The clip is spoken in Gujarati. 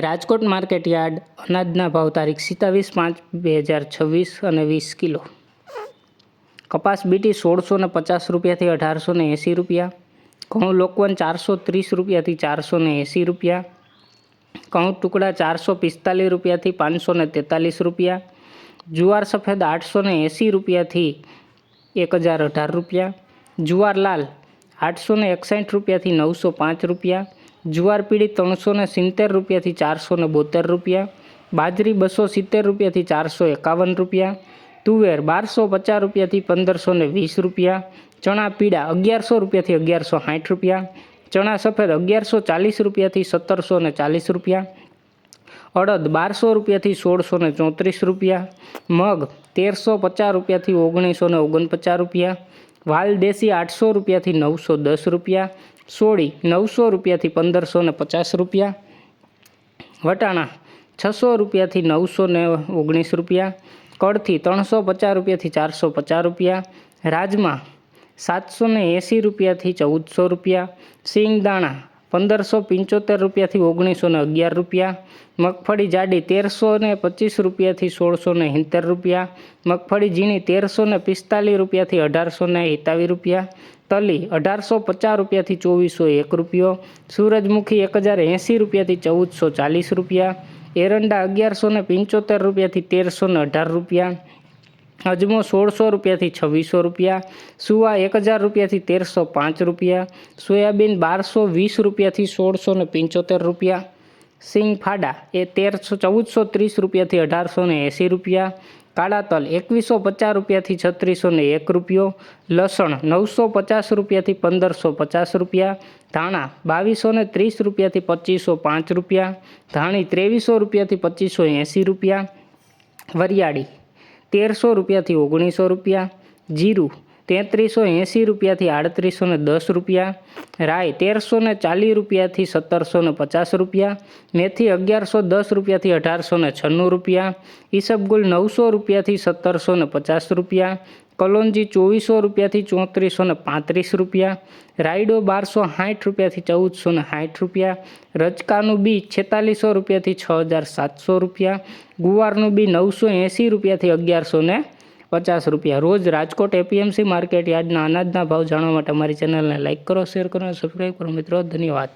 રાજકોટ માર્કેટ યાર્ડ અનાજના ભાવ તારીખ 27/5/2026 અને 20 કિલો. કપાસ બીટી 1650 રૂપિયાથી 1880 રૂપિયા. ઘઉં લોકવન 430 રૂપિયાથી 480 રૂપિયા. ઘઉં ટુકડા 445 રૂપિયાથી 543 રૂપિયા. જુવાર સફેદ 880 રૂપિયાથી 1018 રૂપિયા. જુવાર લાલ 861 રૂપિયાથી 905 રૂપિયા. જુવાર પીળી 370 રૂપિયાથી 472 રૂપિયા. બાજરી 270 રૂપિયાથી 451 રૂપિયા. તુવેર 1250 રૂપિયાથી 1520 રૂપિયા. ચણા પીળા 1100 રૂપિયાથી 1160 રૂપિયા. ચણા સફેદ 1140 રૂપિયાથી 1740 રૂપિયા. અડદ 1200 રૂપિયાથી 1634 રૂપિયા. મગ 1350 રૂપિયાથી 1949 રૂપિયા. વાલ દેશી 800 રૂપિયાથી 910 રૂપિયા. સોળી 900 રૂપિયાથી 1550 રૂપિયા. વટાણા 600 રૂપિયાથી 919 રૂપિયા. કળથી 350 રૂપિયાથી 450 રૂપિયા. રાજમા 780 રૂપિયાથી 1400 રૂપિયા. સિંગદાણા 1575 રૂપિયાથી 1911 રૂપિયા. મગફળી જાડી 1325 રૂપિયાથી 1670 રૂપિયા. મગફળી ઝીણી 1345 રૂપિયાથી 1827 રૂપિયા. તલી 1850 રૂપિયાથી 2401 રૂપિયો. સૂરજમુખી 1080 રૂપિયાથી 1440 રૂપિયા. એરંડા 1175 રૂપિયાથી 1318 રૂપિયા. અજમો 1600 રૂપિયાથી 2600 રૂપિયા. સુવા 1000 રૂપિયાથી 1305 રૂપિયા. સોયાબીન 1220 રૂપિયાથી 1675 રૂપિયા. સિંગ ફાડા એ 1430 રૂપિયાથી 1880 રૂપિયા. કાળા તલ 2150 રૂપિયાથી 3601 રૂપિયો. લસણ 950 રૂપિયાથી 1550 રૂપિયા. ધાણા 2230 રૂપિયાથી 2505 રૂપિયા. ધાણી 2300 રૂપિયાથી 2580 રૂપિયા. વરિયાળી 1300 રૂપિયાથી 1900 રૂપિયા. જીરું 3380 રૂપિયાથી 3810 રૂપિયા. રાઈ 1340 રૂપિયાથી 1750 રૂપિયા. મેથી 1110 રૂપિયાથી 1896 રૂપિયા. ઈસબગુલ 900 રૂપિયાથી 1750 રૂપિયા. કલોંજી 2400 રૂપિયાથી 3435 રૂપિયા. રાયડો 1260 રૂપિયાથી 1460 રૂપિયા. રજકાનું બી 4600 રૂપિયાથી 6700 રૂપિયા. ગુવારનું બી 980 રૂપિયાથી 1150 રૂપિયા. રોજ રાજકોટ એપીએમસી માર્કેટ યાર્ડના અનાજના ભાવ જાણવા માટે અમારી ચેનલને લાઇક કરો, શેર કરો અને સબસ્ક્રાઈબ કરો મિત્રો. ધન્યવાદ.